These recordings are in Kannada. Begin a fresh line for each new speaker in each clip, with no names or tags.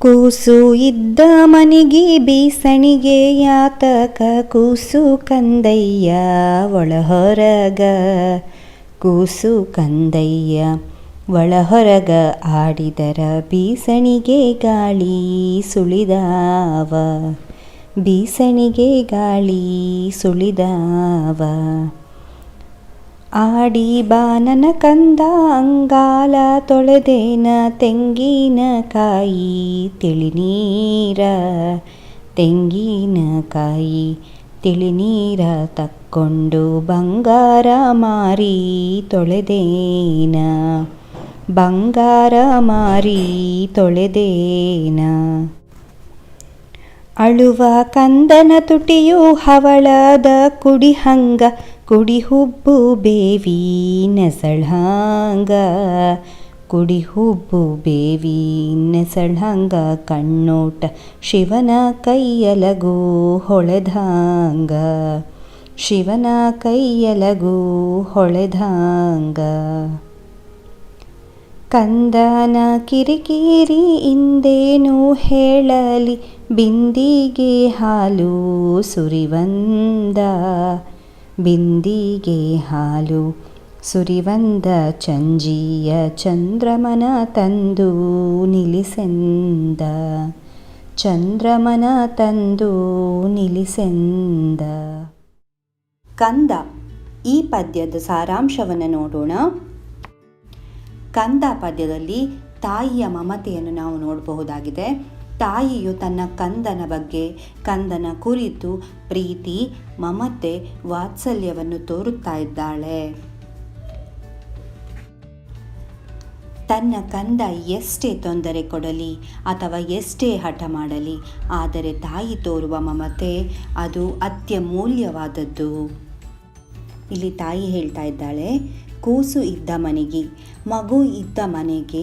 ಕೂಸು ಇದ್ದ ಮನೆಗೆ ಬೀಸಣಿಗೆ ಯಾತಕ ಕೂಸು ಕಂದಯ್ಯ ಒಳಹೊರಗ ಕೂಸು ಕಂದಯ್ಯ ಒಳಹೊರಗ ಆಡಿದರ ಬೀಸಣಿಗೆ ಗಾಳಿ ಸುಳಿದಾವ ಬೀಸಣಿಗೆ ಗಾಳಿ ಸುಳಿದಾವ. ಆಡಿ ಬಾನನ ಕಂದ ಅಂಗಾಲ ತೊಳೆದೇನ ತೆಂಗಿನಕಾಯಿ ತಿಳಿನೀರ ತೆಂಗಿನಕಾಯಿ ತಿಳಿನೀರ ತಕ್ಕೊಂಡು ಬಂಗಾರ ಮಾರಿ ತೊಳೆದೇನ ಬಂಗಾರ ಮಾರಿ ತೊಳೆದೇನ. ಅಳುವ ಕಂದನ ತುಟಿಯು ಹವಳದ ಕುಡಿಹಂಗ ಕುಡಿ ಹುಬ್ಬು ಬೇವಿ ನೆಸಳ್ಹಂಗ ಕುಡಿ ಹುಬ್ಬು ಬೇವಿ ನೆಸಳ್ಹಂಗ ಕಣ್ಣೋಟ ಶಿವನ ಕೈಯಲಗೂ ಹೊಳೆದಂಗ ಶಿವನ ಕೈಯಲಗೂ ಹೊಳೆದಂಗ. ಕಂದನ ಕಿರಿಕಿರಿ ಇಂದೇನು ಹೇಳಲಿ ಬಿಂದಿಗೆ ಹಾಲು ಸುರಿವಂದ ಬಿಂದಿಗೆ ಹಾಲು ಸುರಿವಂದ ಚಂಜಿಯ ಚಂದ್ರಮನ ತಂದು ನಿಲ್ಲಿಸೆಂದ ಚಂದ್ರಮನ ತಂದು ನಿಲ್ಲಿಸೆಂದ. ಕಂದ ಈ ಪದ್ಯದ ಸಾರಾಂಶವನ್ನು ನೋಡೋಣ. ಕಂದ ಪದ್ಯದಲ್ಲಿ ತಾಯಿಯ ಮಮತೆಯನ್ನು ನಾವು ನೋಡಬಹುದಾಗಿದೆ. ತಾಯಿಯು ತನ್ನ ಕಂದನ ಬಗ್ಗೆ ಕಂದನ ಕುರಿತು ಪ್ರೀತಿ ಮಮತೆ ವಾತ್ಸಲ್ಯವನ್ನು ತೋರುತ್ತಾ ಇದ್ದಾಳೆ. ತನ್ನ ಕಂದ ಎಷ್ಟೇ ತೊಂದರೆ ಕೊಡಲಿ ಅಥವಾ ಎಷ್ಟೇ ಹಠ ಮಾಡಲಿ, ಆದರೆ ತಾಯಿ ತೋರುವ ಮಮತೆ ಅದು ಅತ್ಯಮೂಲ್ಯವಾದದ್ದು. ಇಲ್ಲಿ ತಾಯಿ ಹೇಳ್ತಾ ಇದ್ದಾಳೆ, ಕೂಸು ಇದ್ದ ಮನೆಗೆ ಮಗು ಇದ್ದ ಮನೆಗೆ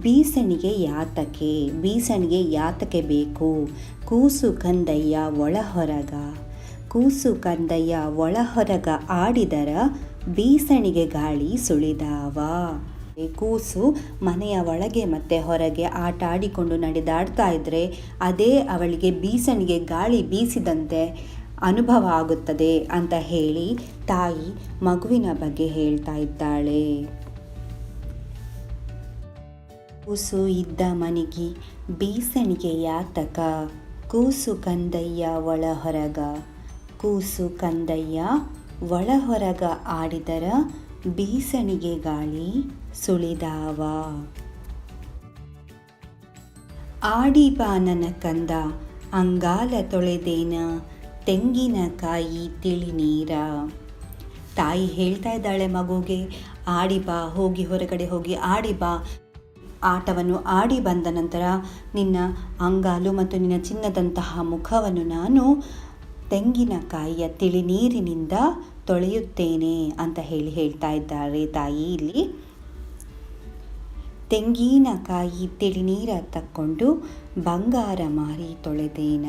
ಬೀಸಣಿಗೆ ಯಾತಕ್ಕೆ ಬೀಸಣಿಗೆ ಯಾತಕ್ಕೆ ಬೇಕು. ಕೂಸು ಕಂದಯ್ಯ ಒಳಹೊರಗ ಕೂಸು ಕಂದಯ್ಯ ಒಳಹೊರಗ ಆಡಿದರ ಬೀಸಣಿಗೆ ಗಾಳಿ ಸುಳಿದಾವ. ಕೂಸು ಮನೆಯ ಒಳಗೆ ಮತ್ತು ಹೊರಗೆ ಆಟ ಆಡಿಕೊಂಡು ನಡೆದಾಡ್ತಾ ಇದ್ದರೆ ಅದೇ ಅವಳಿಗೆ ಬೀಸಣಿಗೆ ಗಾಳಿ ಬೀಸಿದಂತೆ ಅನುಭವ ಆಗುತ್ತದೆ ಅಂತ ಹೇಳಿ ತಾಯಿ ಮಗುವಿನ ಬಗ್ಗೆ ಹೇಳ್ತಾ ಇದ್ದಾಳೆ. ಕೂಸು ಇದ್ದ ಮನೆಗೆ ಬೀಸಣಿಗೆ ಯಾತಕ ಕೂಸು ಕಂದಯ್ಯ ಒಳಹೊರಗ ಕೂಸು ಕಂದಯ್ಯ ಒಳಹೊರಗ ಆಡಿದರ ಬೀಸಣಿಗೆ ಗಾಳಿ ಸುಳಿದಾವ. ಆಡಿ ಬಾನನ ಕಂದ ಅಂಗಾಲ ತೊಳೆದೇನ ತೆಂಗಿನಕಾಯಿ ತಿಳಿನೀರ. ತಾಯಿ ಹೇಳ್ತಾ ಇದ್ದಾಳೆ ಮಗುಗೆ, ಆಡಿ ಬಾ, ಹೋಗಿ ಹೊರಗಡೆ ಹೋಗಿ ಆಡಿ ಬಾ. ಆಟವನ್ನು ಆಡಿ ಬಂದ ನಂತರ ನಿನ್ನ ಅಂಗಾಲು ಮತ್ತು ನಿನ್ನ ಚಿನ್ನದಂತಹ ಮುಖವನ್ನು ನಾನು ತೆಂಗಿನಕಾಯಿಯ ತಿಳಿನೀರಿನಿಂದ ತೊಳೆಯುತ್ತೇನೆ ಅಂತ ಹೇಳ್ತಾ ಇದ್ದಾರೆ ತಾಯಿ. ಇಲ್ಲಿ ತೆಂಗಿನಕಾಯಿ ತಿಳಿನೀರ ತಕ್ಕೊಂಡು ಬಂಗಾರ ಮಾರಿ ತೊಳೆದೇನ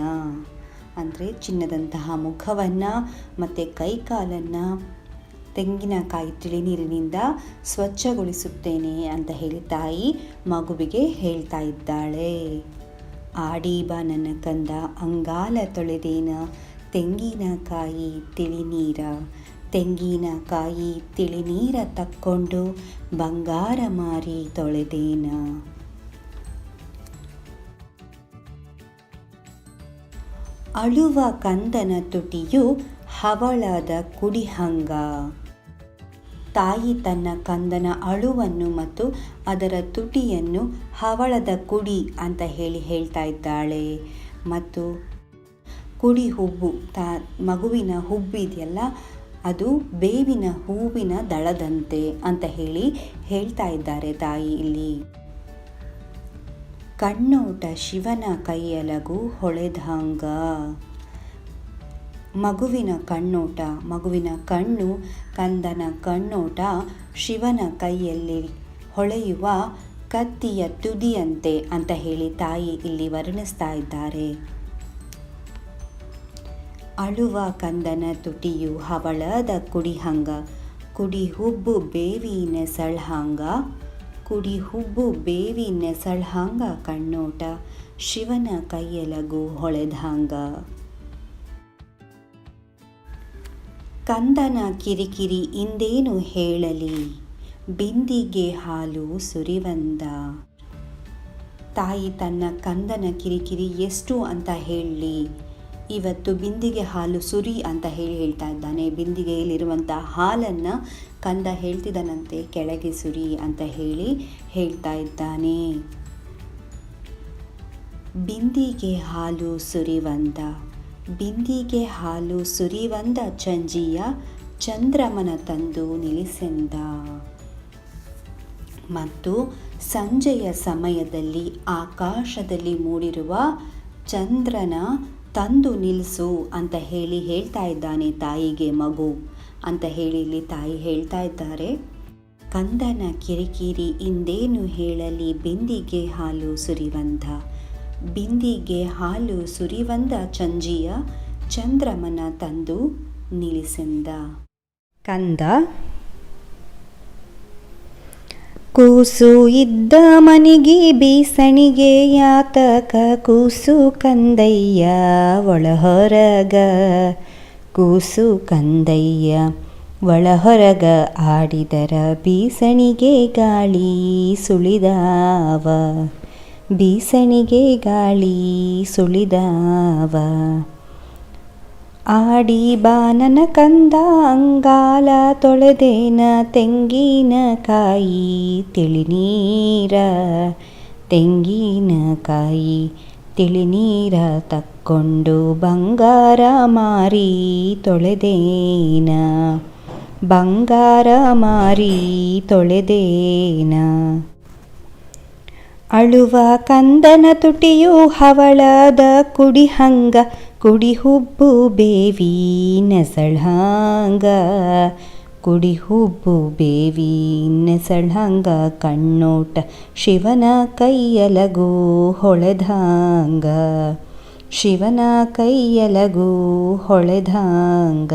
ಅಂದರೆ ಚಿನ್ನದಂತಹ ಮುಖವನ್ನು ಮತ್ತು ಕೈಕಾಲನ್ನು ತೆಂಗಿನಕಾಯಿ ತಿಳಿನೀರಿನಿಂದ ಸ್ವಚ್ಛಗೊಳಿಸುತ್ತೇನೆ ಅಂತ ಹೇಳಿ ತಾಯಿ ಮಗುವಿಗೆ ಹೇಳ್ತಾ ಇದ್ದಾಳೆ. ಆಡಿ ಬಾ ನನ್ನ ಕಂದ ಅಂಗಾಲ ತೊಳೆದೇನ ತೆಂಗಿನಕಾಯಿ ತಿಳಿನೀರ ತೆಂಗಿನಕಾಯಿ ತಿಳಿನೀರ ತಕ್ಕೊಂಡು ಬಂಗಾರ ಮಾರಿ ತೊಳೆದೇನ. ಅಳುವ ಕಂದನ ತುಟಿಯು ಹವಳದ ಕುಡಿಹಂಗ. ತಾಯಿ ತನ್ನ ಕಂದನ ಅಳುವನ್ನು ಮತ್ತು ಅದರ ತುಟಿಯನ್ನು ಹವಳದ ಕುಡಿ ಅಂತ ಹೇಳ್ತಾ ಇದ್ದಾಳೆ. ಮತ್ತು ಕುಡಿ ಹುಬ್ಬು ಮಗುವಿನ ಹುಬ್ಬು ಇದೆಯಲ್ಲ ಅದು ಬೇವಿನ ಹೂವಿನ ದಳದಂತೆ ಅಂತ ಹೇಳ್ತಾ ಇದ್ದಾರೆ ತಾಯಿ ಇಲ್ಲಿ. ಕಣ್ಣೋಟ ಶಿವನ ಕೈಯಲಗೂ ಹೊಳೆದಂಗ. ಮಗುವಿನ ಕಣ್ಣೋಟ ಮಗುವಿನ ಕಣ್ಣು ಕಂದನ ಕಣ್ಣೋಟ ಶಿವನ ಕೈಯಲ್ಲಿ ಹೊಳೆಯುವ ಕತ್ತಿಯ ತುದಿಯಂತೆ ಅಂತ ಹೇಳಿ ತಾಯಿ ಇಲ್ಲಿ ವರ್ಣಿಸ್ತಾ ಇದ್ದಾರೆ. ಅಳುವ ಕಂದನ ತುಟಿಯು ಹವಳದ ಕುಡಿಹಂಗ ಕುಡಿ ಹುಬ್ಬು ಬೇವಿನ ಸಳ್ಹಂಗ ಕುಡಿ ಹುಬ್ಬು ಬೇವಿ ನೆಸಳ್ಹಾಂಗ ಕಣ್ಣೋಟ ಶಿವನ ಕೈಯಲಗು ಹೊಳೆದ್ಹಾಂಗ. ಕಂದನ ಕಿರಿಕಿರಿ ಇಂದೇನು ಹೇಳಲಿ, ಬಿಂದಿಗೆ ಹಾಲು ಸುರಿವಂದ. ತಾಯಿ ತನ್ನ ಕಂದನ ಕಿರಿಕಿರಿ ಎಷ್ಟು ಅಂತ ಹೇಳಲಿ, ಇವತ್ತು ಬಿಂದಿಗೆ ಹಾಲು ಸುರಿ ಅಂತ ಹೇಳ್ತಾ ಇದ್ದಾನೆ. ಬಿಂದಿಗೆಯಲ್ಲಿರುವಂಥ ಹಾಲನ್ನು ಕಂದ ಹೇಳ್ತಿದ್ದಾನಂತೆ, ಕೆಳಗೆ ಸುರಿ ಅಂತ ಹೇಳ್ತಾ ಇದ್ದಾನೆ. ಬಿಂದಿಗೆ ಹಾಲು ಸುರಿವಂದ, ಬಿಂದಿಗೆ ಹಾಲು ಸುರಿವಂದ ಚಂಜಿಯ ಚಂದ್ರಮನ ತಂದು ನಿಲ್ಲಿಸೆಂದ. ಮತ್ತು ಸಂಜೆಯ ಸಮಯದಲ್ಲಿ ಆಕಾಶದಲ್ಲಿ ಮೂಡಿರುವ ಚಂದ್ರನ ತಂದು ನಿಲ್ಲಿಸು ಅಂತ ಹೇಳ್ತಾ ಇದ್ದಾನೆ ತಾಯಿಗೆ. ಮಗು ಅಂತ ಇಲ್ಲಿ ತಾಯಿ ಹೇಳ್ತಾ ಇದ್ದಾರೆ. ಕಂದನ ಕಿರಿಕಿರಿ ಇಂದೇನು ಹೇಳಲಿ, ಬಿಂದಿಗೆ ಹಾಲು ಸುರಿವಂದ, ಬಿಂದಿಗೆ ಹಾಲು ಸುರಿವಂದ ಚಂಜಿಯ ಚಂದ್ರಮನ ತಂದು ನಿಲ್ಲಿಸೆಂದ. ಕಂದ ಕೂಸು ಇದ್ದ ಮನಿಗೆ ಬೀಸಣಿಗೆ ಯಾತಕ, ಕೂಸು ಕಂದಯ್ಯ ಒಳಹೊರಗ, ಕೂಸು ಕಂದಯ್ಯ ಒಳಹೊರಗ ಆಡಿದರ ಬೀಸಣಿಗೆ ಗಾಳಿ ಸುಳಿದಾವ, ಬೀಸಣಿಗೆ ಗಾಳಿ ಸುಳಿದಾವ. ಆಡಿ ಬಾನನ ಕಂದ ಅಂಗಾಲ ತೊಳೆದೇನ ತೆಂಗಿನಕಾಯಿ ತಿಳಿನೀರ, ತೆಂಗಿನಕಾಯಿ ತಿಳಿನೀರ ತಕ್ಕೊಂಡು ಬಂಗಾರ ಮಾರಿ ತೊಳೆದೇನ, ಬಂಗಾರ ಮಾರಿ ತೊಳೆದೇನ. ಅಳುವ ಕಂದನ ತುಟಿಯು ಹವಳದ ಕುಡಿಹಂಗ, ಕುಡಿ ಹುಬ್ಬು ಬೇವಿ ನೆಸಳ್ಹಾಂಗ, ಕುಡಿ ಹುಬ್ಬು ಬೇವಿ ನೆಸಳ್ಹಾಂಗ ಕಣ್ಣೋಟ ಶಿವನ ಕೈಯಲಗು ಹೊಳೆದ್ಹಾಂಗ, ಶಿವನ ಕೈಯಲಗು ಹೊಳೆದ್ಹಾಂಗ.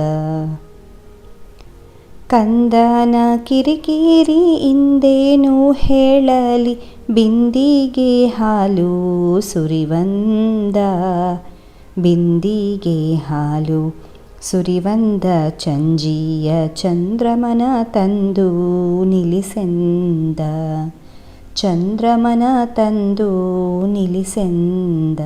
ಕಂದನ ಕಿರಿಕಿರಿ ಇಂದೇನು ಹೇಳಲಿ, ಬಿಂದಿಗೆ ಹಾಲು ಸುರಿವಂದ, ಬಿಂದಿಗೆ ಹಾಲು ಸುರಿವಂದ ಚಂಜಿಯ ಚಂದ್ರಮನ ತಂದು ನಿಲ್ಲಿಸೆಂದ, ಚಂದ್ರಮನ ತಂದು ನಿಲ್ಲಿಸೆಂದ.